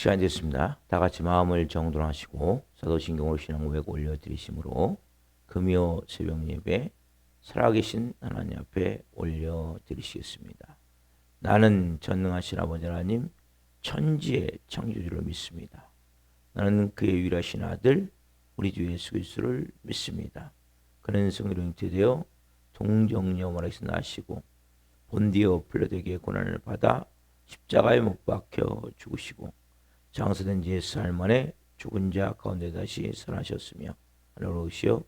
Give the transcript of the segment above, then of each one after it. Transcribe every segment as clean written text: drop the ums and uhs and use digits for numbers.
시간이 됐습니다. 다 같이 마음을 정돈하시고 사도신경으로 신앙 고백 올려드리심으로 금요 새벽 예배 살아계신 하나님 앞에 올려드리시겠습니다. 나는 전능하신 아버지 하나님 천지의 창조주를 믿습니다. 나는 그의 유일하신 아들 우리 주 예수 그리스도를 믿습니다. 그는 성령으로 잉태되어 동정녀 마리아에서 나시고 본디오 빌라도에게 고난을 받아 십자가에 못 박혀 죽으시고 장사된 지 4일 만에 죽은 자 가운데 다시 살아나셨으며 하늘로 오시어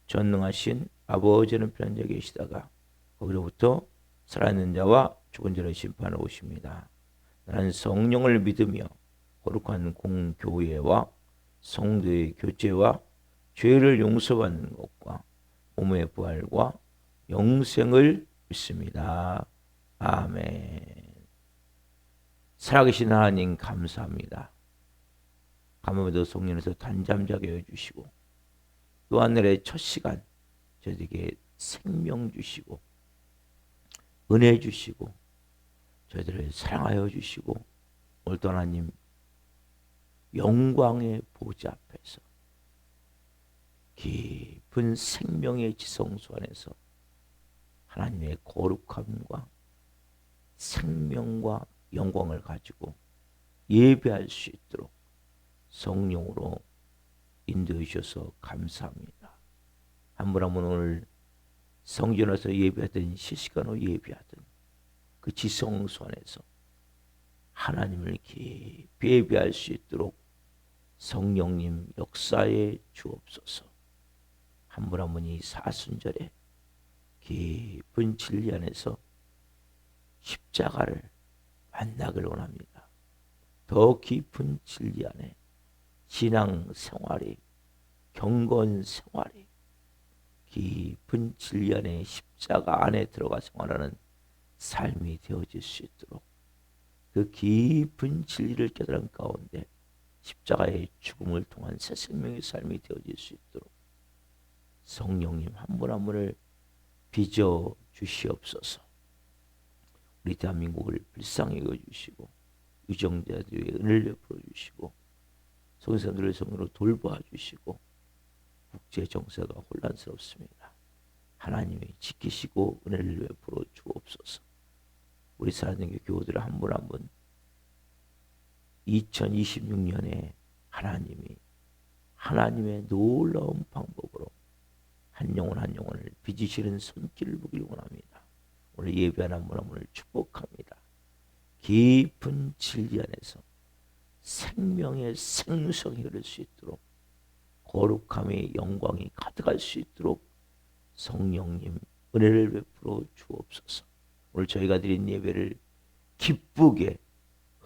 전능하신 아버지는 편한 자 계시다가 거기로부터 살아있는 자와 죽은 자를 심판하러 오십니다. 나는 성령을 믿으며 거룩한 공교회와 성도의 교제와 죄를 용서받는 것과 몸의 부활과 영생을 믿습니다. 아멘. 살아계신 하나님 감사합니다. 밤에도 성령에서 단잠 자게 해주시고 또 하늘의 첫 시간 저희에게 생명 주시고 은혜 주시고 저희들을 사랑하여 주시고 오늘도 하나님 영광의 보좌 앞에서 깊은 생명의 지성소 안에서 하나님의 거룩함과 생명과 영광을 가지고 예배할 수 있도록 성령으로 인도해 주셔서 감사합니다. 한 분 한 분 오늘 성전에서 예배하든 실시간으로 예배하든 그 지성소 안에서 하나님을 깊이 예배할 수 있도록 성령님 역사에 주옵소서. 한 분 한 분이 사순절에 깊은 진리 안에서 십자가를 만나기를 원합니다. 더 깊은 진리 안에 신앙 생활이 경건 생활이 깊은 진리 안에 십자가 안에 들어가 생활하는 삶이 되어질 수 있도록 그 깊은 진리를 깨달은 가운데 십자가의 죽음을 통한 새 생명의 삶이 되어질 수 있도록 성령님 한 분 한 분을 빚어 주시옵소서. 우리 대한민국을 불쌍히 여겨주시고 유정자들에게 은혜를 베풀어 주시고 성사들을 성으로 돌보아 주시고 국제 정세가 혼란스럽습니다. 하나님이 지키시고 은혜를 베풀어 주옵소서. 우리 사랑하는 교우들 한 분 한 분 2026년에 하나님의 놀라운 방법으로 한 영혼 한 영혼을 빚으시는 손길을 보길 원합니다. 오늘 예배하는 한 분 한 분을 축복합니다. 깊은 진리 안에서 생명의 생성이 흐를 수 있도록 거룩함의 영광이 가득할 수 있도록 성령님 은혜를 베풀어 주옵소서. 오늘 저희가 드린 예배를 기쁘게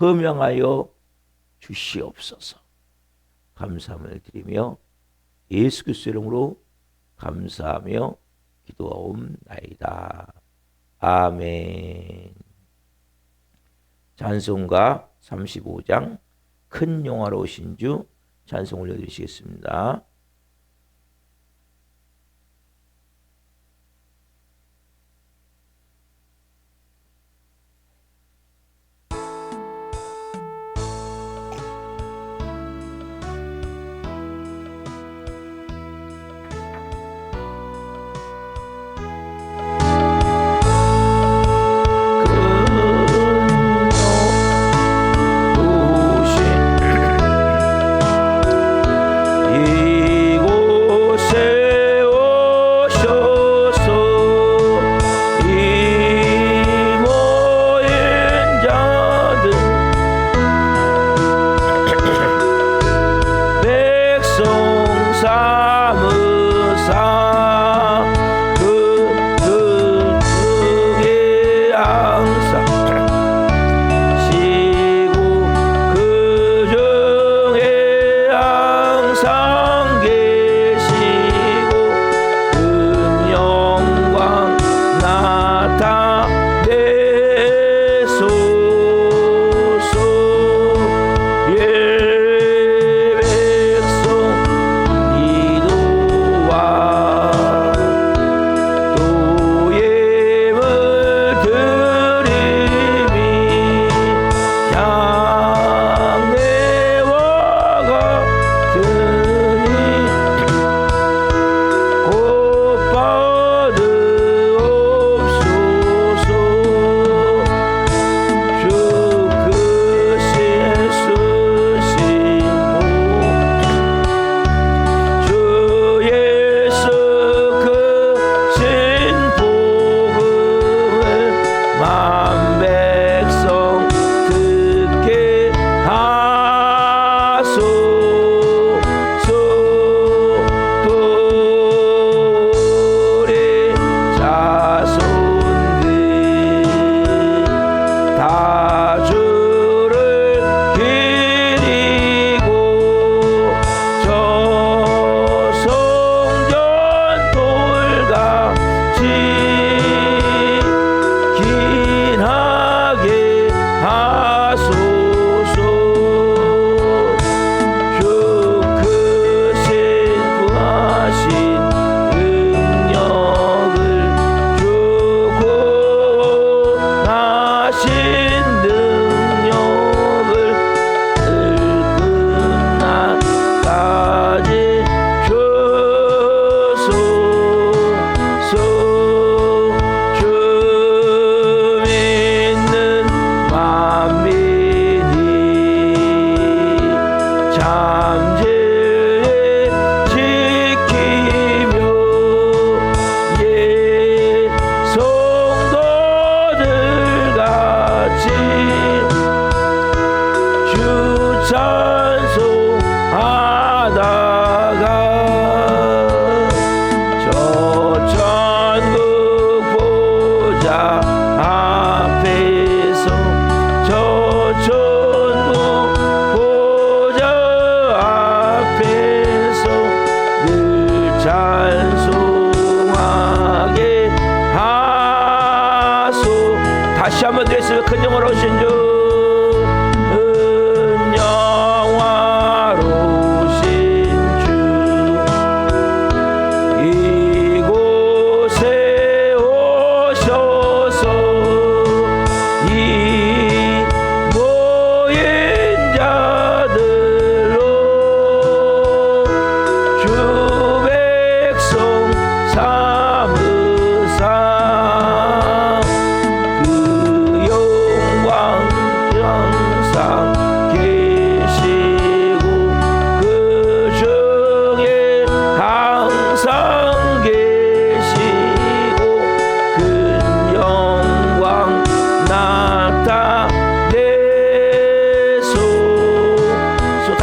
허명하여 주시옵소서. 감사함을 드리며 예수 그리스도의 이름으로 감사하며 기도하옵나이다. 아멘. 찬송가 35장 큰 영화로우신 주 찬송 올려드리시겠습니다.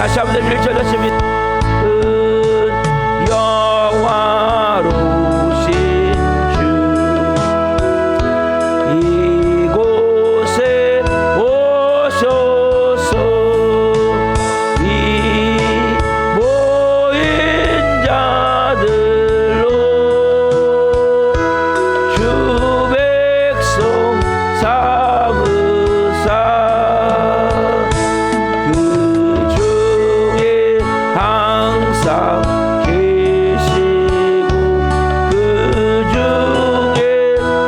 다시 한번 밀쳐졌습니다. 영화로우신 주 이곳에 오셔서 이 모인 자들로 주 백성 삼으사 그 중에 항상 계시고 그 중에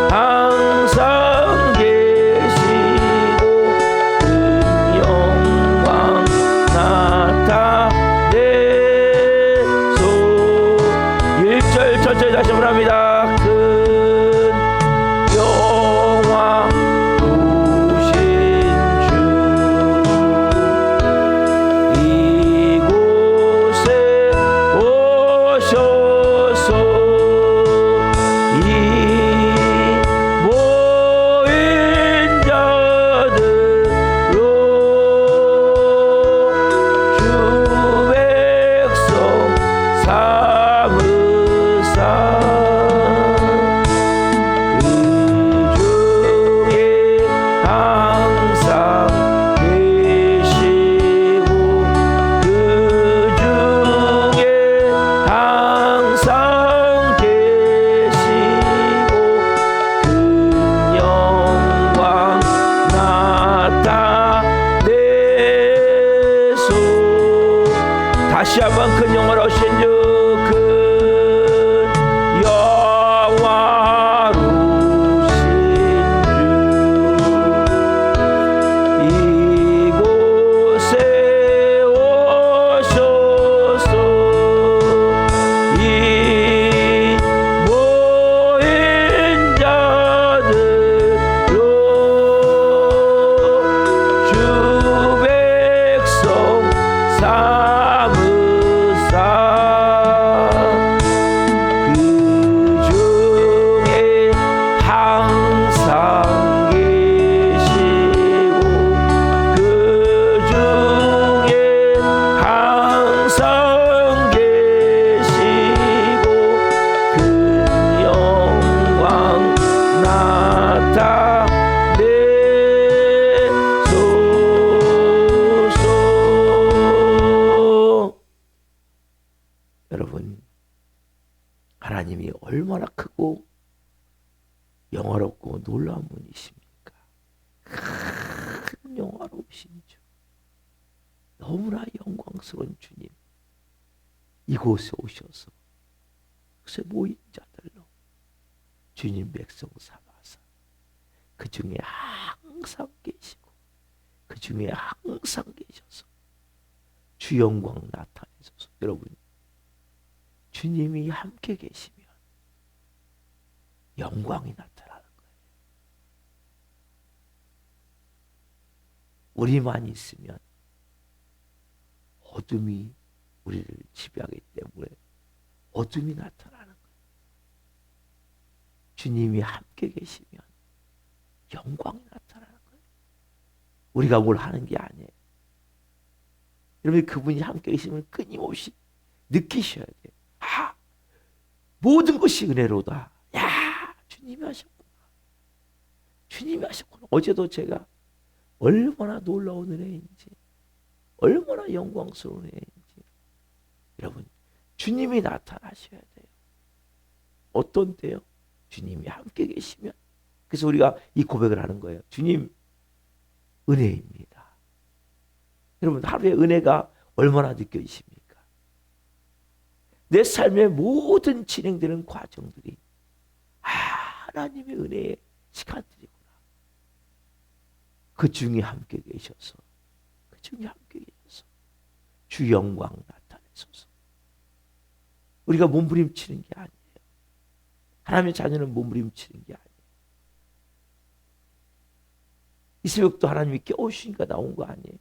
항상 계시고 그 영광 나타내소. 1절 천천히 다시 한번 합니다. 큰 영화로우신 주 이곳에 오셔서 이 모인 자들로 주 백성 삼으사 그 중에 항상 계시고 그 중에 항상 계시고 그 영광 나타내소. 다시 한번 큰 영화로우신 주 큰 영화로우신 주 이곳에 오셔서 이 모인 자들로 주 백성 삼으사 그 중에 항상 계시고 그 중에 항상 계시고 그 영광 나타내소서. 여러분, 하나님이 얼마나 크고 영화롭고 놀라운 분이십니까? 큰 영화로우신 주, 너무나 영광스러운 주님, 이곳에 오셔서 그곳에 모인 자들로 주님 백성 삼아서 그 중에 항상 계시고 그 중에 항상 계셔서 주 영광 나타내소서. 여러분, 주님이 함께 계시면 영광이 나타나는 거예요. 우리만 있으면 어둠이 우리를 지배하기 때문에 어둠이 나타나는 거예요. 주님이 함께 계시면 영광이 나타나는 거예요. 우리가 뭘 하는 게 아니에요. 여러분, 그분이 함께 계시면 끊임없이 느끼셔야 돼요. 아, 모든 것이 은혜로다. 야, 주님이 하셨구나. 주님이 하셨구나. 어제도 제가 얼마나 놀라운 은혜인지, 얼마나 영광스러운 은혜인지. 여러분, 주님이 나타나셔야 돼요. 어떤 때요? 주님이 함께 계시면. 그래서 우리가 이 고백을 하는 거예요. 주님, 은혜입니다. 여러분, 하루에 은혜가 얼마나 느껴지십니까? 내 삶의 모든 진행되는 과정들이 하나님의 은혜의 시간들이구나. 그 중에 함께 계셔서, 그 중에 함께 계셔서 주 영광 나타내소서. 우리가 몸부림치는 게 아니에요. 하나님의 자녀는 몸부림치는 게 아니에요. 이 새벽도 하나님이 깨우시니까 나온 거 아니에요.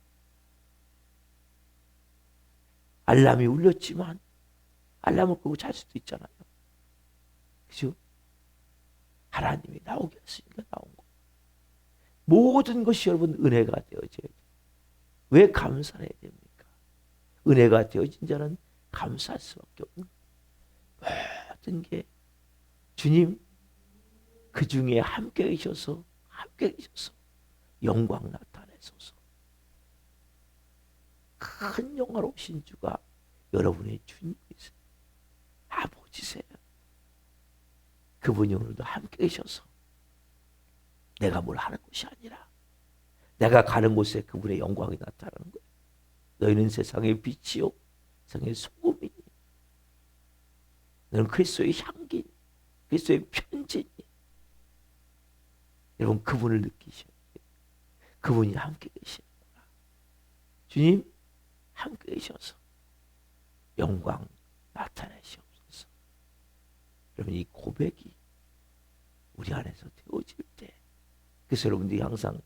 알람이 울렸지만 알람을 끄고 잘 수도 있잖아요. 그죠? 하나님이 나오게 했으니까 나온 거. 모든 것이 여러분 은혜가 되어져야 돼요. 왜 감사해야 됩니까? 은혜가 되어진 자는 감사할 수밖에 없는 모든 게 주님 그 중에 함께 계셔서 영광 나타내소서. 큰 영화로우신 주가 여러분의 주님이세요. 아버지세요. 그분이 오늘도 함께 계셔서 내가 뭘 하는 것이 아니라 내가 가는 곳에 그분의 영광이 나타나는 거예요. 너희는 세상의 빛이요 세상의 소금이니 너는 그리스도의 향기니 그리스도의 편지니. 여러분 그분을 느끼셔야 돼요. 그분이 함께 계시는구나. 주님 함께 계셔서 영광 나타내시옵소서. 여러분 이 고백이 우리 안에서 되어질 때 그래서 여러분들이 항상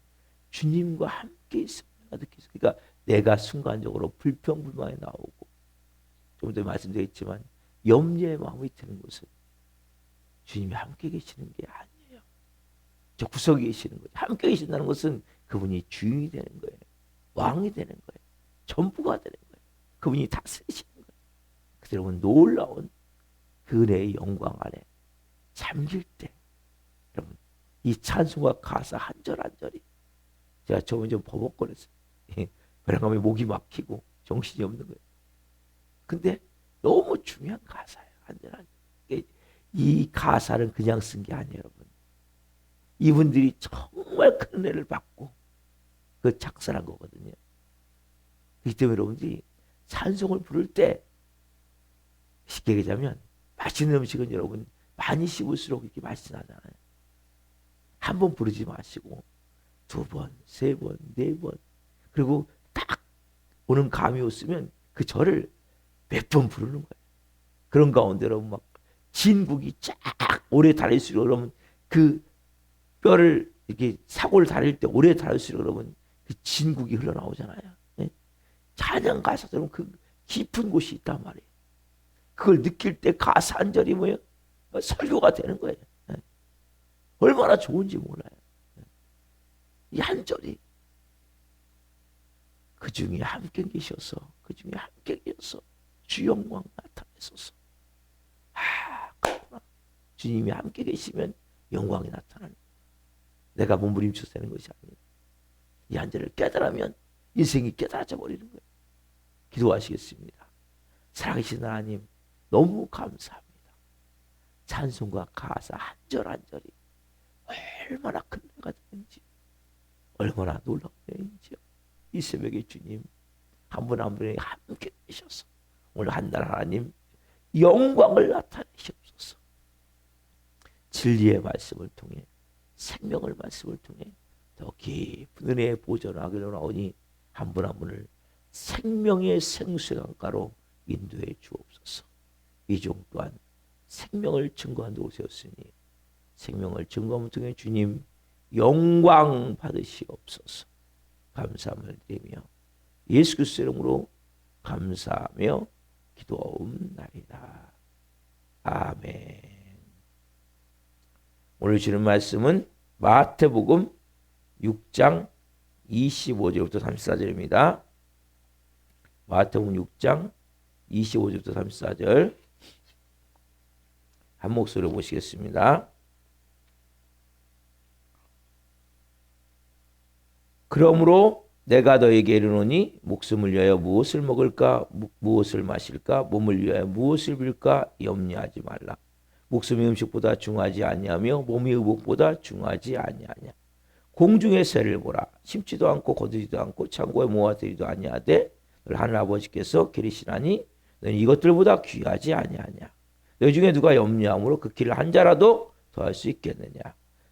주님과 함께 있습니다. 그러니까 내가 순간적으로 불평불만이 나오고 좀 전에 말씀드렸지만 염려의 마음이 드는 것은 주님이 함께 계시는 게 아니에요. 저 구석에 계시는 거예요. 함께 계신다는 것은 그분이 주인이 되는 거예요. 왕이 되는 거예요. 전부가 되는 거예요. 그분이 다스리시는 거예요. 그래서 여러분 놀라운 그 은혜의 영광 안에 잠길 때 여러분 이 찬송과 가사 한 절 한 절이 제가 저번에 좀 버벅거렸어요. 베랑감에 목이 막히고 정신이 없는 거예요. 근데 너무 중요한 가사예요. 한 절 한 절. 이 가사는 그냥 쓴 게 아니에요, 여러분. 이분들이 정말 큰 은혜를 받고 그 작사한 거거든요. 그렇기 때문에 여러분들이 찬송을 부를 때 쉽게 얘기하자면 맛있는 음식은 여러분 많이 씹을수록 이렇게 맛이 나잖아요. 한 번 부르지 마시고 두 번, 세 번, 네 번 그리고 딱 오는 감이 없으면 그 절을 몇 번 부르는 거예요. 그런 가운데 여러분 막 진국이 쫙 오래 달릴수록 여러분 그 뼈를 이렇게 사골을 다릴 때 오래 달릴수록 여러분 그 진국이 흘러나오잖아요. 네? 찬양 가사도 여러분 그 깊은 곳이 있단 말이에요. 그걸 느낄 때 가사 한 절이 뭐예요? 설교가 되는 거예요. 네? 얼마나 좋은지 몰라요. 네? 이 한 절이 그 중에 함께 계셔서 주 영광 나타내소서. 그렇구나. 주님이 함께 계시면 영광이 나타나는 거예요. 내가 몸부림쳐서 되는 것이 아닙니다. 이 한 절을 깨달으면 인생이 깨달아져 버리는 거예요. 기도하시겠습니다. 살아계신 하나님 너무 감사합니다. 찬송과 가사 한 절 한 절이 얼마나 큰 은혜가 되는지 얼마나 놀라운 은혜인지요. 이 새벽에 주님 한 분 한 분이 함께 계셔서 오늘 한 날 하나님 영광을 나타내시옵소서. 진리의 말씀을 통해 생명의 말씀을 통해 더 깊은 은혜의 보존하기로 나오니 한 분 한 분을 생명의 생수의 강가로 인도해 주옵소서. 이 종 또한 생명을 증거한 데 오셨으니 생명을 증거함을 통해 주님 영광 받으시옵소서. 감사함을 드리며 예수 그리스도의 이름으로 감사하며 기도하옵나이다. 아멘. 오늘 주는 말씀은 마태복음 6장 25절부터 34절입니다. 마태복음 6장 25절부터 34절 한 목소리로 보시겠습니다. 그러므로 내가 너에게 이르노니 목숨을 위하여 무엇을 먹을까 무엇을 마실까 몸을 위하여 무엇을 빌까 염려하지 말라. 목숨이 음식보다 중하지 아니하며 몸이 의복보다 중하지 아니하냐. 공중의 새를 보라. 심지도 않고 거두지도 않고 창고에 모아들이도 아니하되 너희 하늘 아버지께서 기르시나니 너희 이것들보다 귀하지 아니하냐. 너희 중에 누가 염려함으로 그 길을 한 자라도 더할 수 있겠느냐.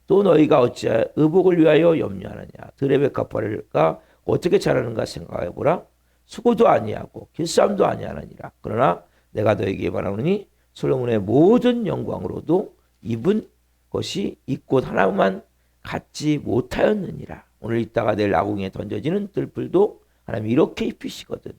또 너희가 어찌하여 의복을 위하여 염려하느냐. 들의 백합화가 어떻게 자라는가 생각해보라. 수고도 아니하고 길쌈도 아니하느니라. 그러나 내가 너에게 말하노니 솔로몬의 모든 영광으로도 입은 것이 이 꽃 하나만 갖지 못하였느니라. 오늘 있다가 내일 아궁이에 던져지는 들풀도 하나님이 이렇게 입히시거든.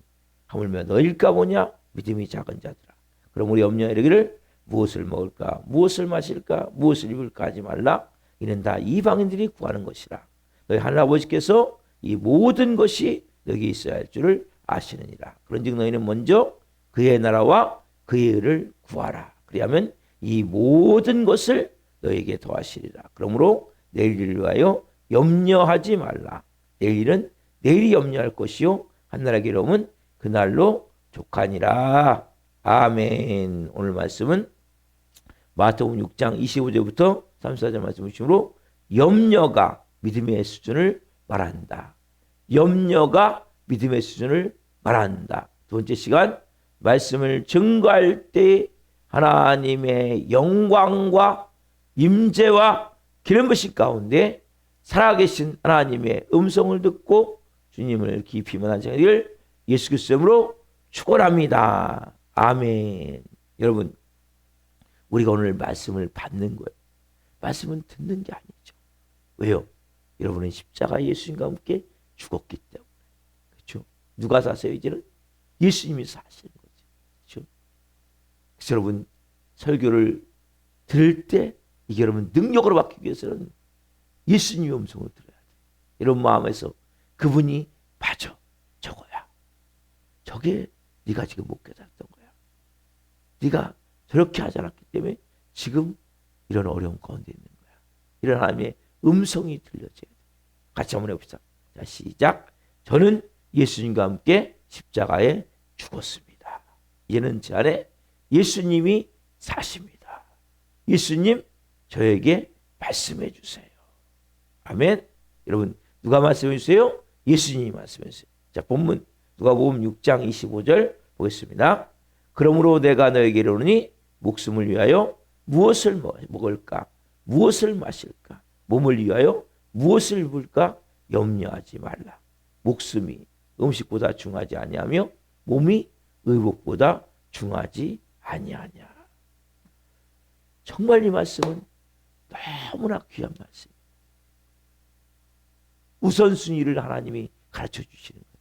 하물며 너일까 보냐. 믿음이 작은 자들아. 그럼 우리 염려에 이르기를 무엇을 먹을까 무엇을 마실까 무엇을 입을까 하지 말라. 이는 다 이방인들이 구하는 것이라. 너희 하늘 아버지께서 이 모든 것이 여기 있어야 할 줄을 아시느니라. 그런즉 너희는 먼저 그의 나라와 그의 의를 구하라. 그리하면 이 모든 것을 너에게 더하시리라. 그러므로 내일을 위하여 염려하지 말라. 내일은 내일이 염려할 것이요 한나라의 괴로움은 그날로 족하니라. 아멘. 오늘 말씀은 마태복음 6장 25절부터 34절 말씀 중심으로 염려가 믿음의 수준을 말한다. 염려가 믿음의 수준을 말한다. 두 번째 시간 말씀을 증거할 때 하나님의 영광과 임재와 기름 부으심 가운데 살아계신 하나님의 음성을 듣고 주님을 깊이 만나기를 예수 그리스도 이름으로 축원합니다. 아멘. 여러분, 우리가 오늘 말씀을 받는 거예요. 말씀은 듣는 게 아니죠. 왜요? 여러분은 십자가 예수님과 함께 죽었기 때문에. 그렇죠? 누가 사세요? 이제는 예수님이 사시는 거죠. 그렇죠? 그래서 여러분 설교를 들을 때 이게 여러분 능력으로 바뀌기 위해서는 예수님의 음성을 들어야 돼요. 이런 마음에서 그분이 맞아. 저거야. 저게 네가 지금 못 깨달았던 거야. 네가 저렇게 하지 않았기 때문에 지금 이런 어려움 가운데 있는 거야. 이런 하나님의 음성이 들려져야 돼. 같이 한번 해봅시다. 자, 시작. 저는 예수님과 함께 십자가에 죽었습니다. 이제는 제 안에 예수님이 사십니다. 예수님 저에게 말씀해 주세요. 아멘. 여러분 누가 말씀해 주세요? 예수님이 말씀해 주세요. 자, 본문 누가복음 6장 25절 보겠습니다. 그러므로 내가 너에게 이르노니 목숨을 위하여 무엇을 먹을까? 무엇을 마실까? 몸을 위하여 무엇을 입을까? 염려하지 말라. 목숨이 음식보다 중하지 아니하며 몸이 의복보다 중하지 아니하냐. 정말 이 말씀은 너무나 귀한 말씀. 우선순위를 하나님이 가르쳐 주시는 거예요.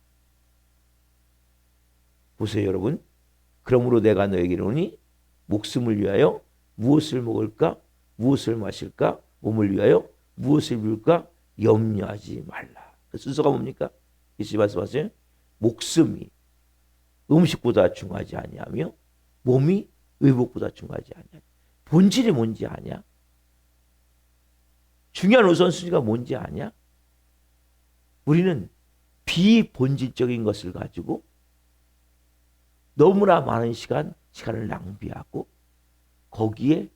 보세요, 여러분. 그러므로 내가 너에게 이르노니 목숨을 위하여 무엇을 먹을까? 무엇을 마실까? 몸을 위하여 무엇을 입을까? 염려하지 말라. 그 순서가 뭡니까? 예수님 말씀하세요. 목숨이 음식보다 중하지 아니하며 몸이 의복보다 중하지 아니하냐. 본질이 뭔지 아냐? 중요한 우선순위가 뭔지 아냐? 우리는 비본질적인 것을 가지고 너무나 많은 시간을 낭비하고 거기에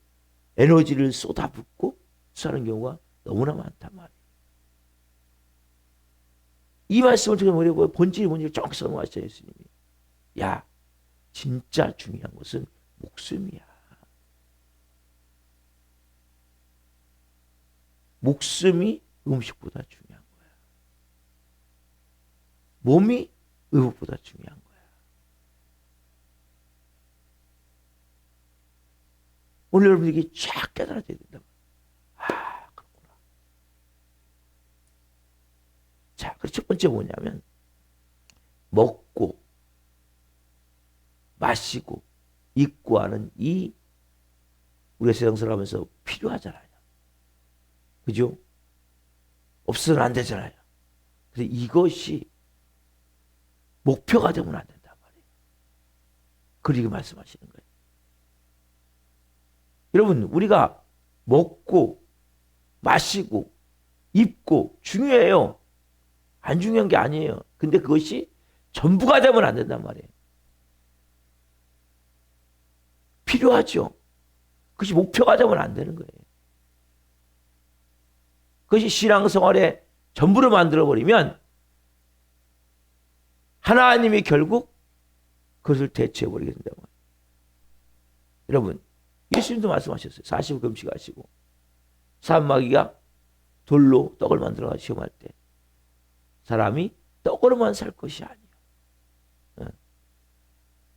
에너지를 쏟아붓고 수하는 경우가 너무나 많단 말이에요. 이 말씀을 제가 뭐라고 본질이 뭔지를 정확히 설명하셨어요. 예수님이. 야, 진짜 중요한 것은 목숨이야. 목숨이 음식보다 중요한 거야. 몸이 의복보다 중요한 거야. 오늘 여러분들이 쫙 깨달아져야 된다. 아, 그렇구나. 자, 그리고 첫 번째 뭐냐면 먹고 마시고 입고 하는 이 우리가 세상 살아가면서 필요하잖아요. 그죠? 없어서는 안 되잖아요. 그래서 이것이 목표가 되면 안 된단 말이에요. 그리고 말씀하시는 거예요. 여러분, 우리가 먹고 마시고 입고 중요해요. 안 중요한 게 아니에요. 근데 그것이 전부가 되면 안 된단 말이에요. 필요하죠. 그것이 목표가 되면 안 되는 거예요. 그것이 신앙생활의 전부를 만들어버리면 하나님이 결국 그것을 대체해버리게 된다고 말이에요. 여러분, 예수님도 말씀하셨어요. 40일 금식하시고 사마귀가 돌로 떡을 만들어 시험할 때 사람이 떡으로만 살 것이 아니에요.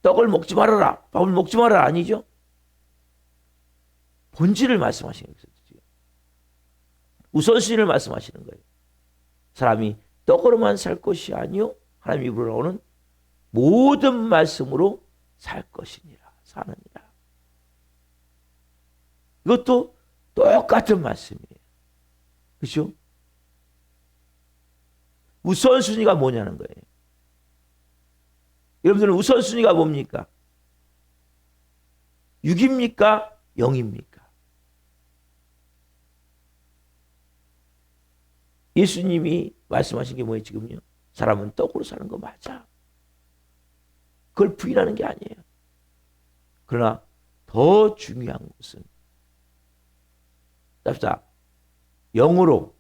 떡을 먹지 말아라. 밥을 먹지 말아라. 아니죠. 본질을 말씀하시는 거예요. 우선순위를 말씀하시는 거예요. 사람이 떡으로만 살 것이 아니요 하나님 입으로 나오는 모든 말씀으로 살 것이니라. 사느니라. 이것도 똑같은 말씀이에요. 그렇죠? 우선순위가 뭐냐는 거예요. 여러분들은 우선순위가 뭡니까? 육입니까? 영입니까? 예수님이 말씀하신 게 뭐예요 지금요? 사람은 떡으로 사는 거 맞아. 그걸 부인하는 게 아니에요. 그러나 더 중요한 것은 자, 영으로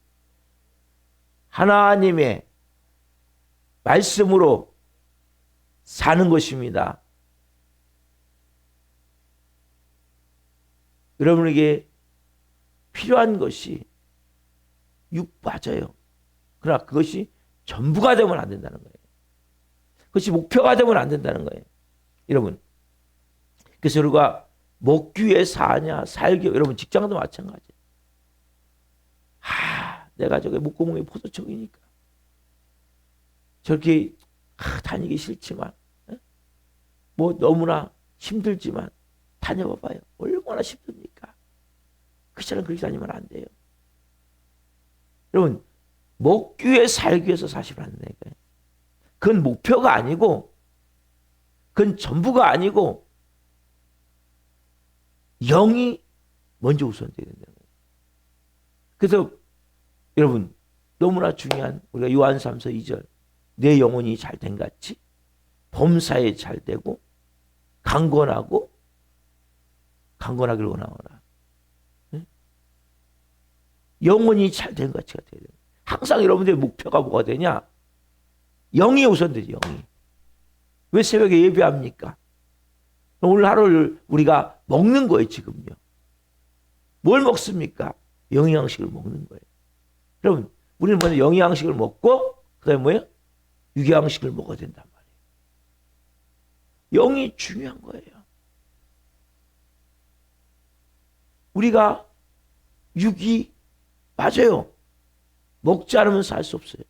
하나님의 말씀으로 사는 것입니다. 여러분에게 필요한 것이 육 맞아요. 그러나 그것이 전부가 되면 안 된다는 거예요. 그것이 목표가 되면 안 된다는 거예요. 여러분, 그래서 우리가 먹기 위해 사냐 살기, 여러분 직장도 마찬가지예요. 내가 저게 목구멍에 포도청이니까 저렇게 다니기 싫지만 뭐 너무나 힘들지만 다녀봐봐요. 얼마나 힘듭니까? 그처럼 그렇게 다니면 안 돼요. 여러분 먹기 위해 살기 위해서 사시면 안 되니까요. 그건 목표가 아니고 그건 전부가 아니고 영이 먼저 우선돼야 된다는 거예요. 그래서 여러분 너무나 중요한 우리가 요한 3서 2절 내 영혼이 잘된 같이 범사에 잘되고 강건하기로 나오라. 영혼이 잘된 가치가 돼야 돼요. 항상 여러분들의 목표가 뭐가 되냐? 영이 우선되지. 영이. 왜 새벽에 예배합니까? 오늘 하루를 우리가 먹는 거예요. 지금요. 뭘 먹습니까? 영양식을 먹는 거예요. 여러분 우리는 먼저 영양식을 먹고 그 다음에 뭐예요? 육양식을 먹어야 된단 말이에요. 영이 중요한 거예요. 우리가 육이 맞아요. 먹지 않으면 살 수 없어요.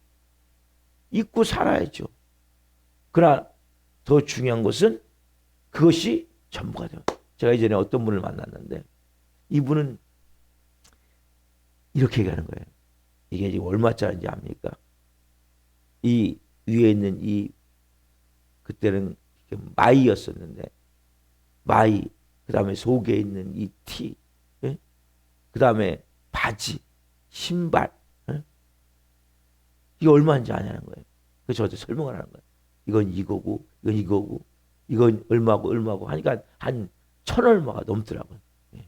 입고 살아야죠. 그러나 더 중요한 것은 그것이 전부가 돼요. 제가 이전에 어떤 분을 만났는데 이분은 이렇게 얘기하는 거예요. 이게 지금 얼마짜리인지 압니까? 이 위에 있는 이 그때는 마이였었는데 마이, 그 다음에 속에 있는 이 티, 예? 그 다음에 바지, 신발, 예? 이게 얼마인지 아냐는 거예요. 그래서 저한테 설명을 하는 거예요. 이건 이거고, 이건 이거고, 이건 얼마고 얼마고 하니까 한 1,000얼마가 넘더라고요. 예.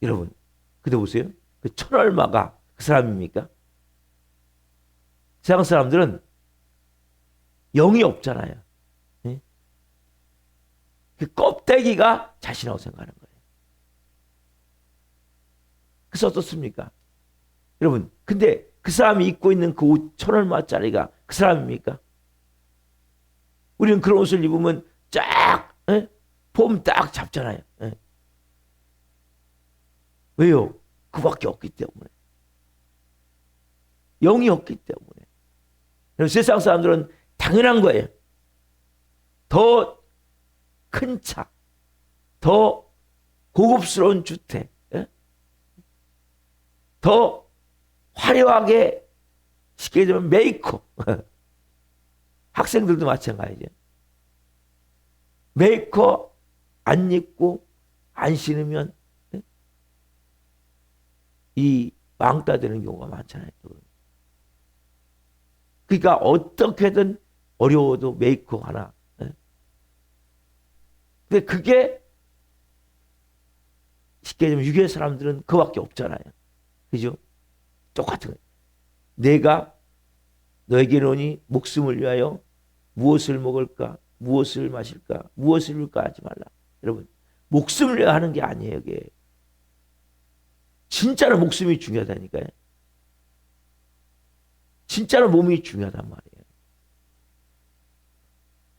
여러분, 근데 보세요. 그 1,000얼마가 그 사람입니까? 세상 사람들은 영이 없잖아요. 예? 그 껍데기가 자신하고 생각하는 거예요. 그래서 어떻습니까? 여러분, 근데 그 사람이 입고 있는 그 옷 1,000얼마짜리가 그 사람입니까? 우리는 그런 옷을 입으면 쫙, 예? 폼 딱 잡잖아요. 예? 왜요? 그밖에 없기 때문에. 영이 없기 때문에. 세상 사람들은 당연한 거예요. 더 큰 차, 더 고급스러운 주택, 예? 더 화려하게 쉽게 얘기하면 메이크업. 학생들도 마찬가지죠. 메이크업 안 입고 안 신으면 예? 이 왕따 되는 경우가 많잖아요. 그러니까 어떻게든 어려워도 메이크업 하나. 예? 근데 그게 쉽게 얘기하면 유괴 사람들은 그밖에 없잖아요. 그죠? 똑같은 거예요. 내가 너에게 이르노니 목숨을 위하여 무엇을 먹을까? 무엇을 마실까? 무엇을 입을까? 하지 말라. 여러분, 목숨을 위하여 하는 게 아니에요. 이게. 진짜로 목숨이 중요하다니까요. 진짜로 몸이 중요하단 말이에요.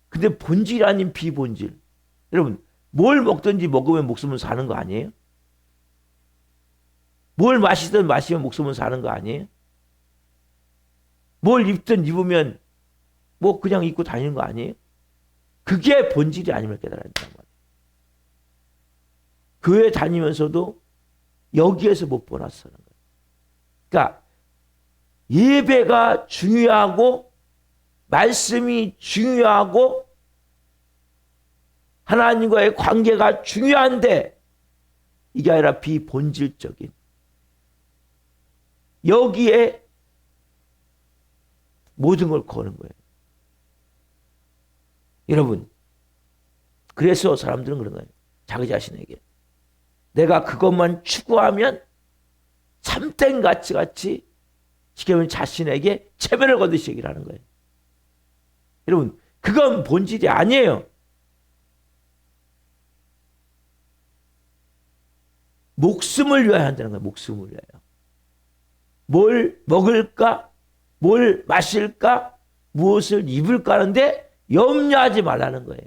근데 본질 아닌 비본질. 여러분, 뭘 먹든지 먹으면 목숨은 사는 거 아니에요? 뭘 마시든 마시면 목숨은 사는 거 아니에요? 뭘 입든 입으면 뭐 그냥 입고 다니는 거 아니에요? 그게 본질이 아님을 깨달아야 된단 말이에요. 교회 다니면서도 여기에서 못 보았다는 거예요. 그러니까 예배가 중요하고 말씀이 중요하고 하나님과의 관계가 중요한데 이게 아니라 비본질적인 여기에 모든 걸 거는 거예요. 여러분, 그래서 사람들은 그런 거예요. 자기 자신에게 내가 그것만 추구하면 참된 가치같이 지켜면 자신에게 체면을 거두시기라는 거예요. 여러분, 그건 본질이 아니에요. 목숨을 위하여 한다는 거예요. 목숨을 위하여. 뭘 먹을까? 뭘 마실까? 무엇을 입을까 하는데 염려하지 말라는 거예요.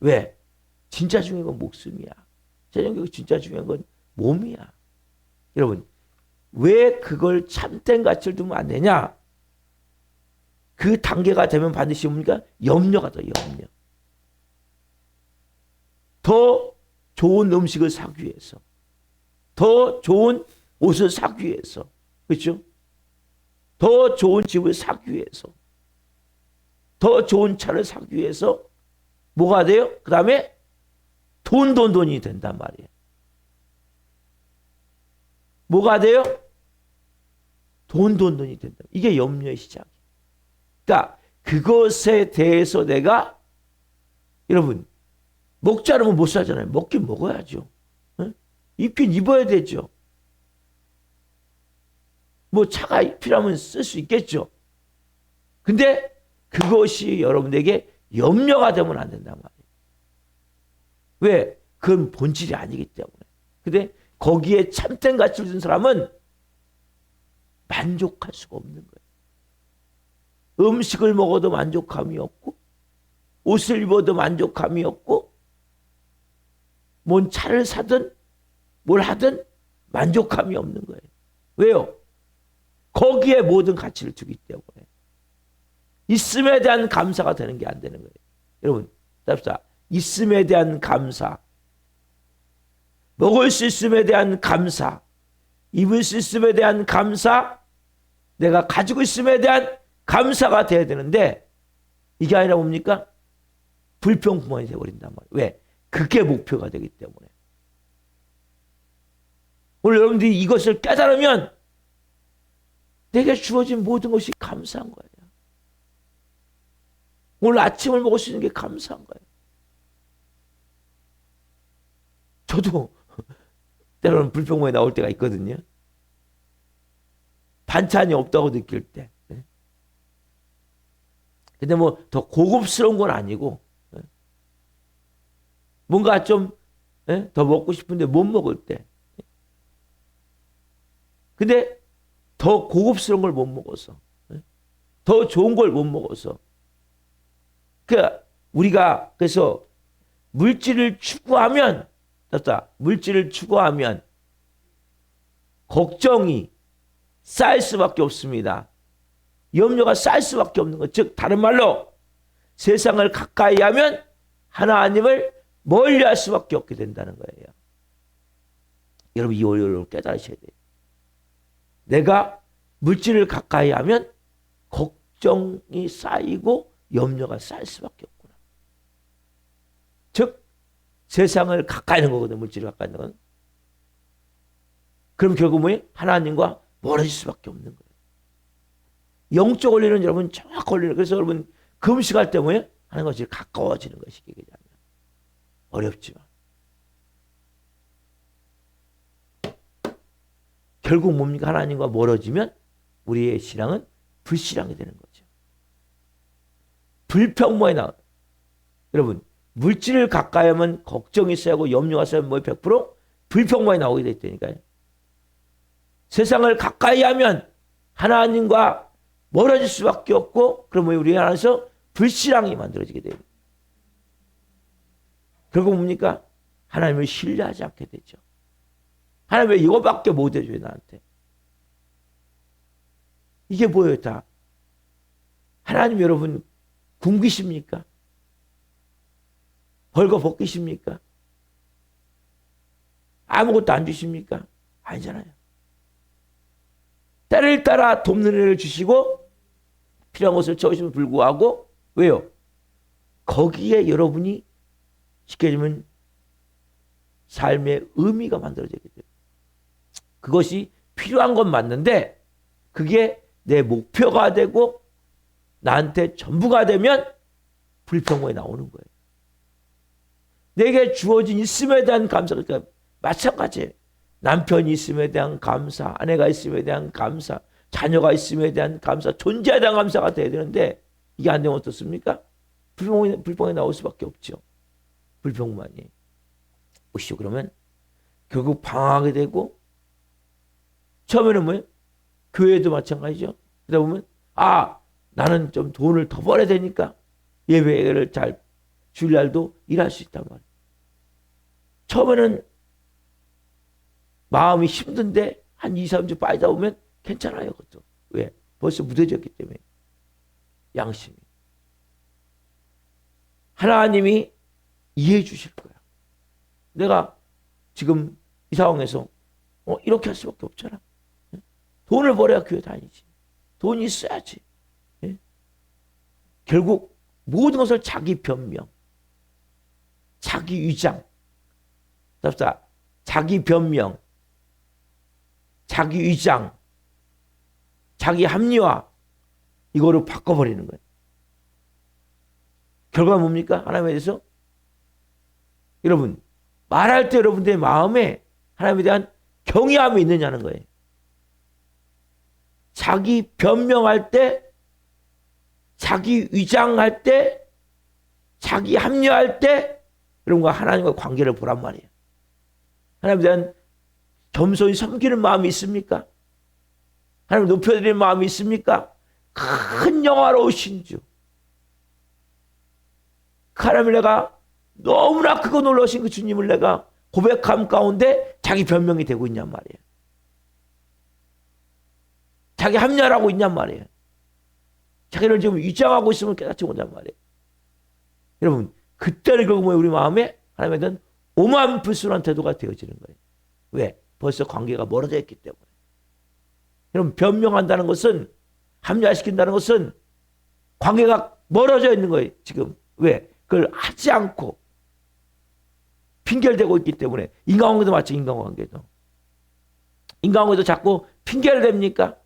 왜? 진짜 중요한 건 목숨이야. 진짜 중요한 건 몸이야. 여러분, 왜 그걸 참된 가치를 두면 안 되냐? 그 단계가 되면 반드시 뭡니까? 염려가 더 염려. 더 좋은 음식을 사기 위해서, 더 좋은 옷을 사기 위해서, 그렇죠? 더 좋은 집을 사기 위해서, 더 좋은 차를 사기 위해서 뭐가 돼요? 그 다음에 돈이 된단 말이에요. 뭐가 돼요? 돈이 된다. 이게 염려의 시작이에요. 그러니까 그것에 대해서 내가 여러분 먹지 않으면 못 살잖아요. 먹긴 먹어야죠. 어? 입긴 입어야 되죠. 뭐 차가 필요하면 쓸 수 있겠죠. 근데 그것이 여러분에게 염려가 되면 안 된단 말이에요. 왜? 그건 본질이 아니기 때문에. 근데 거기에 참된 가치를 준 사람은 만족할 수가 없는 거예요. 음식을 먹어도 만족감이 없고 옷을 입어도 만족감이 없고 뭔 차를 사든 뭘 하든 만족감이 없는 거예요. 왜요? 거기에 모든 가치를 두기 때문에. 있음에 대한 감사가 되는 게 안 되는 거예요. 여러분, 답시다. 있음에 대한 감사, 먹을 수 있음에 대한 감사, 입을 수 있음에 대한 감사, 내가 가지고 있음에 대한 감사가 돼야 되는데 이게 아니라 뭡니까? 불평불만이 되어버린단 말이에요. 왜? 그게 목표가 되기 때문에. 오늘 여러분들이 이것을 깨달으면 내게 주어진 모든 것이 감사한 거예요. 오늘 아침을 먹을 수 있는 게 감사한 거예요. 저도 때로는 불평만이 나올 때가 있거든요. 반찬이 없다고 느낄 때. 근데 뭐 더 고급스러운 건 아니고 뭔가 좀 더 먹고 싶은데 못 먹을 때. 근데 더 고급스러운 걸 못 먹어서 더 좋은 걸 못 먹어서 그러니까 우리가 그래서 물질을 추구하면 걱정이 쌓일 수밖에 없습니다. 염려가 쌓일 수밖에 없는 것. 즉 다른 말로 세상을 가까이 하면 하나님을 멀리할 수밖에 없게 된다는 거예요. 여러분 이 원리를 깨달으셔야 돼요. 내가 물질을 가까이 하면 걱정이 쌓이고 염려가 쌓일 수밖에 없구나. 즉 세상을 가까이 하는 거거든. 물질을 가까이 하는 건. 그럼 결국 뭐예요? 하나님과 멀어질 수밖에 없는 거예요. 영적 원리는 여러분 정확 원리는. 그래서 여러분 금식할 때 뭐예요? 하나님과 제일 가까워지는 것이 얘기하면 어렵지만 결국 뭡니까? 하나님과 멀어지면 우리의 신앙은 불신앙이 되는 거죠. 불평모에 나와. 여러분 물질을 가까이 하면 걱정이 쌓이고 염려가 쌓이면 뭐 100% 불평모에 나오게 됐다니까요. 세상을 가까이 하면 하나님과 멀어질 수밖에 없고 그러면 우리 안에서 불신앙이 만들어지게 돼요. 결국 뭡니까? 하나님을 신뢰하지 않게 되죠. 하나님 왜 이거밖에 못 해줘요 나한테. 이게 뭐예요 다. 하나님 여러분 굶기십니까? 벌거벗기십니까? 아무것도 안 주십니까? 아니잖아요. 때를 따라 돕는 애를 주시고 필요한 것을 채우심에 불구하고 왜요? 거기에 여러분이 쉽게 얘기하면 삶의 의미가 만들어지게 돼요. 그것이 필요한 건 맞는데 그게 내 목표가 되고 나한테 전부가 되면 불평이 나오는 거예요. 내게 주어진 있음에 대한 감사, 그러니까 마찬가지예요. 남편이 있음에 대한 감사, 아내가 있음에 대한 감사, 자녀가 있음에 대한 감사, 존재에 대한 감사가 돼야 되는데 이게 안 되면 어떻습니까? 불평이 나올 수밖에 없죠. 불평만이. 보시죠. 그러면 결국 방황하게 되고 처음에는 뭐예요? 교회도 마찬가지죠. 그러다 보면 나는 좀 돈을 더 벌어야 되니까 예배를 잘 주일날도 일할 수 있단 말이에요. 처음에는 마음이 힘든데 한 2, 3주 빠지다 보면 괜찮아요. 그것도. 왜? 벌써 무뎌졌기 때문에. 양심이. 하나님이 이해해 주실 거야. 내가 지금 이 상황에서 이렇게 할 수밖에 없잖아. 돈을 벌어야 교회 다니지. 돈이 있어야지. 예? 결국 모든 것을 자기 변명, 자기 위장, 자기 변명, 자기 위장, 자기 합리화 이거를 바꿔버리는 거예요. 결과가 뭡니까? 하나님에 대해서 여러분 말할 때 여러분들의 마음에 하나님에 대한 경외함이 있느냐는 거예요. 자기 변명할 때, 자기 위장할 때, 자기 합리화할 때 여러분과 하나님과 관계를 보란 말이에요. 하나님에 대한 겸손히 섬기는 마음이 있습니까? 하나님 높여드리는 마음이 있습니까? 큰 영화로우신 주. 하나님을 내가 너무나 크고 놀라우신 그 주님을 내가 고백함 가운데 자기 변명이 되고 있냔 말이에요. 자기 합리화하고 있냔 말이에요. 자기를 지금 위장하고 있으면 깨닫지 못한 말이에요. 여러분 그때는 결국 우리 마음에 하나님에 대한 오만 불순한 태도가 되어지는 거예요. 왜? 벌써 관계가 멀어져 있기 때문에. 여러분 변명한다는 것은 합리화시킨다는 것은 관계가 멀어져 있는 거예요. 지금 왜? 그걸 하지 않고 핑계를 대고 있기 때문에. 인간관계도 마찬가지. 인간관계도 자꾸 핑계를 댑니까?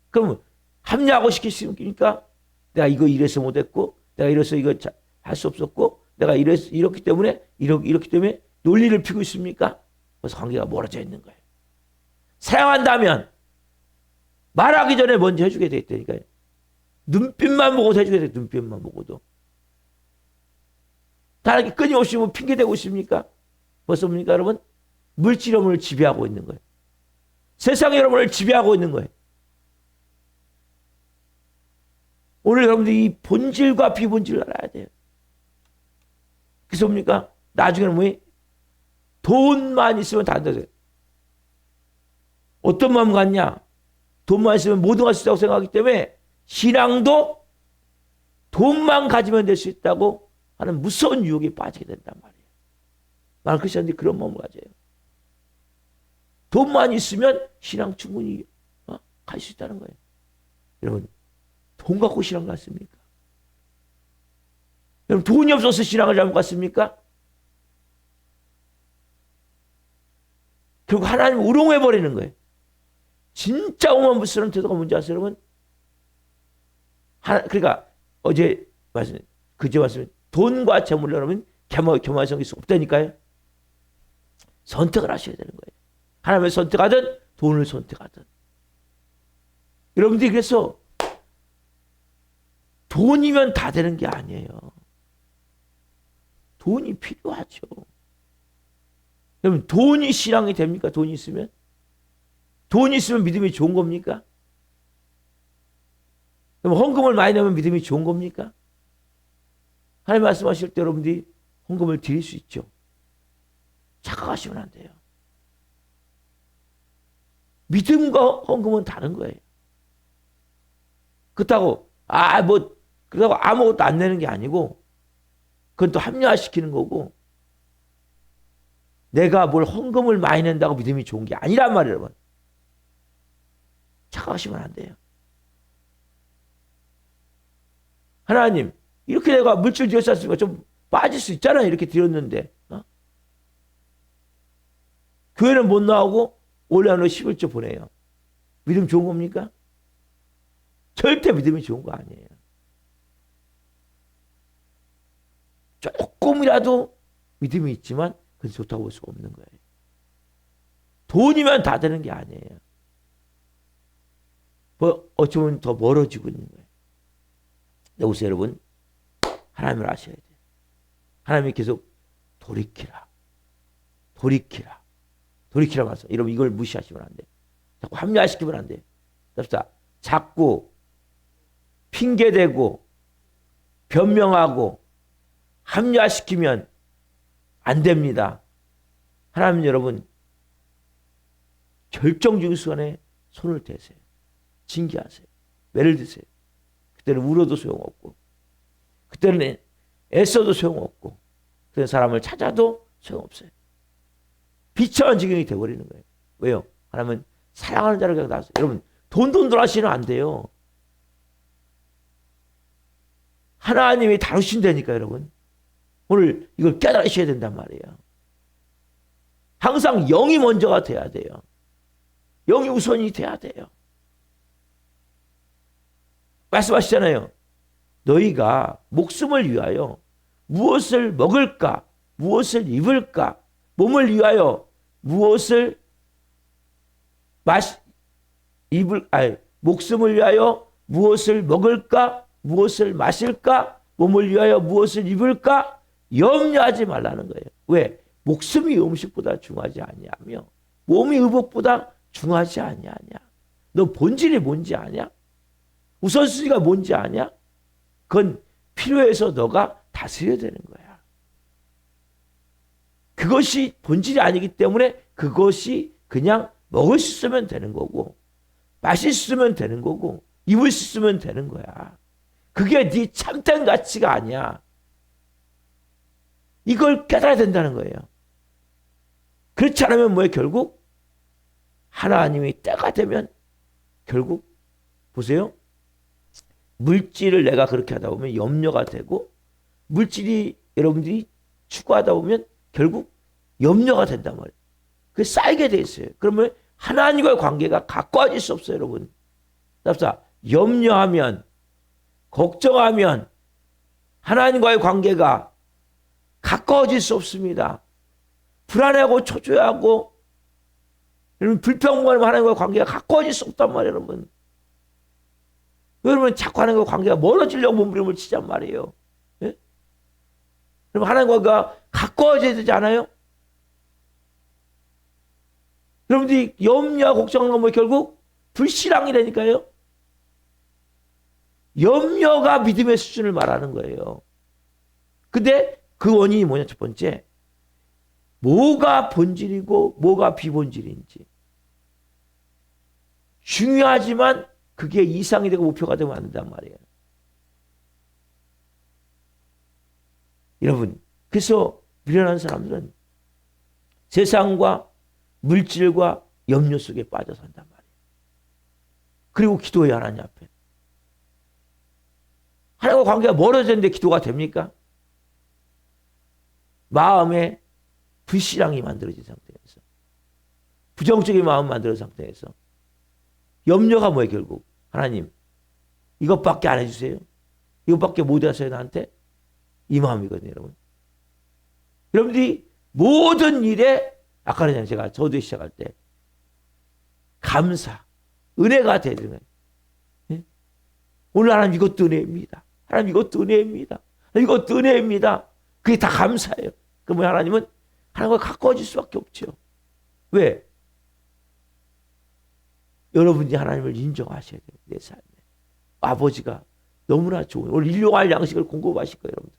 그럼 합리화하고 시키십니까? 내가 이거 이래서 못했고 내가 이래서 이거 할 수 없었고 내가 이렇기 때문에 이렇기 때문에 논리를 피고 있습니까? 그래서 관계가 멀어져 있는 거예요. 사랑한다면 말하기 전에 먼저 해주게 돼 있다니까요. 눈빛만 보고도 해주게 돼. 눈빛만 보고도. 다르게 끊임없이 뭐 핑계대고 있습니까? 벌써 뭡니까 여러분? 물질 여러분을 지배하고 있는 거예요. 세상이 여러분을 지배하고 있는 거예요. 오늘 여러분들이 이 본질과 비본질을 알아야 돼요. 그래서 뭡니까? 나중에는 뭐예요? 돈만 있으면 다 한다. 어떤 마음 같냐? 돈만 있으면 모든 걸 할 수 있다고 생각하기 때문에 신앙도 돈만 가지면 될 수 있다고 하는 무서운 유혹에 빠지게 된단 말이에요. 많은 크리스천들이 그런 마음을 가져요. 돈만 있으면 신앙 충분히 갈 수 있다는 거예요. 여러분 돈 갖고 신앙 갔습니까? 여러분 돈이 없어서 신앙을 잘못 갔습니까? 결국 하나님 우롱해버리는 거예요. 진짜 오만불순한 태도가 뭔지 아세요 여러분? 그러니까 어제 그제 말씀 돈과 재물로 여러분 겸허히 섬길 수 없다니까요. 선택을 하셔야 되는 거예요. 하나님을 선택하든 돈을 선택하든. 여러분들이 그래서 돈이면 다 되는 게 아니에요. 돈이 필요하죠. 여러분 돈이 신앙이 됩니까? 돈이 있으면? 돈이 있으면 믿음이 좋은 겁니까? 그럼 헌금을 많이 내면 믿음이 좋은 겁니까? 하나님 말씀하실 때 여러분들이 헌금을 드릴 수 있죠. 착각하시면 안 돼요. 믿음과 헌금은 다른 거예요. 그렇다고 아무것도 안 내는 게 아니고 그건 또 합리화시키는 거고 내가 뭘 헌금을 많이 낸다고 믿음이 좋은 게 아니란 말이에요. 여러분. 착각하시면 안 돼요. 하나님, 이렇게 내가 물질 드렸으니까 좀 빠질 수 있잖아. 이렇게 드렸는데. 교회는 못 나오고 올해 안으로 11조 보내요. 믿음 좋은 겁니까? 절대 믿음이 좋은 거 아니에요. 조금이라도 믿음이 있지만 그건 좋다고 볼 수가 없는 거예요. 돈이면 다 되는 게 아니에요. 뭐 어쩌면 더 멀어지고 있는 거예요. 여기서 여러분 하나님을 아셔야 돼요. 하나님이 계속 돌이키라. 돌이키라. 돌이키라 말씀. 여러분 이걸 무시하시면 안 돼. 자꾸 합리화시키면 안 돼. 자꾸 핑계대고 변명하고 합리화시키면 안 됩니다. 하나님 여러분 결정적인 순간에 손을 대세요. 징계하세요. 매를 드세요. 그때는 울어도 소용없고 그때는 애써도 소용없고 그런 사람을 찾아도 소용없어요. 비참한 지경이 되어버리는 거예요. 왜요? 하나님은 사랑하는 자를 그냥 낳았어요. 여러분 돈 하시면 안 돼요. 하나님이 다루신다니까 여러분. 오늘 이걸 깨달으셔야 된단 말이에요. 항상 영이 먼저가 돼야 돼요. 영이 우선이 돼야 돼요. 말씀하시잖아요. 너희가 목숨을 위하여 무엇을 먹을까? 무엇을 입을까? 몸을 위하여 무엇을 목숨을 위하여 무엇을 먹을까? 무엇을 마실까? 몸을 위하여 무엇을 입을까? 염려하지 말라는 거예요. 왜? 목숨이 음식보다 중요하지 아니하며 몸이 의복보다 중요하지 아니하냐. 너 본질이 뭔지 아냐? 우선순위가 뭔지 아냐? 그건 필요해서 너가 다스려야 되는 거야. 그것이 본질이 아니기 때문에 그것이 그냥 먹을 수 있으면 되는 거고 마실 수 있으면 되는 거고 입을 수 있으면 되는 거야. 그게 네 참된 가치가 아니야. 이걸 깨달아야 된다는 거예요. 그렇지 않으면 뭐예요? 결국 하나님이 때가 되면 결국 보세요. 물질을 내가 그렇게 하다 보면 염려가 되고 물질이 여러분들이 추구하다 보면 결국 염려가 된단 말이에요. 그게 쌓이게 돼 있어요. 그러면 하나님과의 관계가 가까워질 수 없어요, 여러분. 염려하면 걱정하면 하나님과의 관계가 가까워질 수 없습니다. 불안해하고 초조해하고 여러분 불평하면 하나님과의 관계가 가까워질 수 없단 말이에요, 여러분. 여러분 자꾸 하나님과 관계가 멀어지려고 몸부림을 치잔 말이에요. 예? 그럼 하나님과 가까워져야 되지 않아요? 여러분들이 염려하고 걱정하는 건 뭐 결국 불신앙이라니까요. 염려가 믿음의 수준을 말하는 거예요. 근데 그 원인이 뭐냐? 첫 번째, 뭐가 본질이고 뭐가 비본질인지. 중요하지만 그게 이상이 되고 목표가 되면 안 된단 말이에요. 여러분, 그래서 미련한 사람들은 세상과 물질과 염려 속에 빠져 산단 말이에요. 그리고 기도해야 하나님 앞에. 하나님과 관계가 멀어졌는데 기도가 됩니까? 마음에 불신앙이 만들어진 상태에서 부정적인 마음 만들어진 상태에서 염려가 뭐예요? 결국 하나님 이것밖에 안 해주세요. 이것밖에 못 하세요 나한테. 이 마음이거든요. 여러분. 여러분들이 모든 일에 아까는 제가 저도 시작할 때 감사 은혜가 되는 거예요. 네? 오늘 하나님 이것도 은혜입니다. 하나님 이것도 은혜입니다. 이것도 은혜입니다. 그게 다 감사예요. 그러면 하나님은 하나님과 가까워질 수밖에 없죠. 왜? 여러분이 하나님을 인정하셔야 돼요. 내 삶에. 아버지가 너무나 좋은 오늘 일용할 양식을 공급하실 거예요. 여러분들.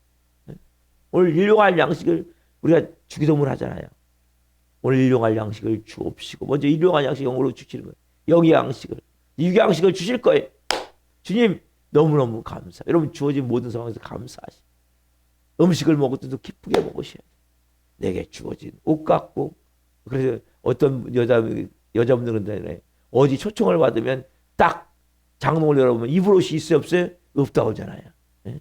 오늘 일용할 양식을 우리가 주기도문 하잖아요. 오늘 일용할 양식을 주옵시고 먼저 일용할 양식 영으로 주시는 거예요. 영의 양식을. 이 양식을 주실 거예요. 주님 너무너무 감사. 여러분 주어진 모든 상황에서 감사하시. 음식을 먹을 때도 기쁘게 먹으셔야 돼요. 내게 주어진 옷 같고 그래서 어떤 여자분들은 그런다네. 어디 초청을 받으면 딱 장롱을 열어보면 입을 옷이 있어요 없어요? 없다고 하잖아요. 예?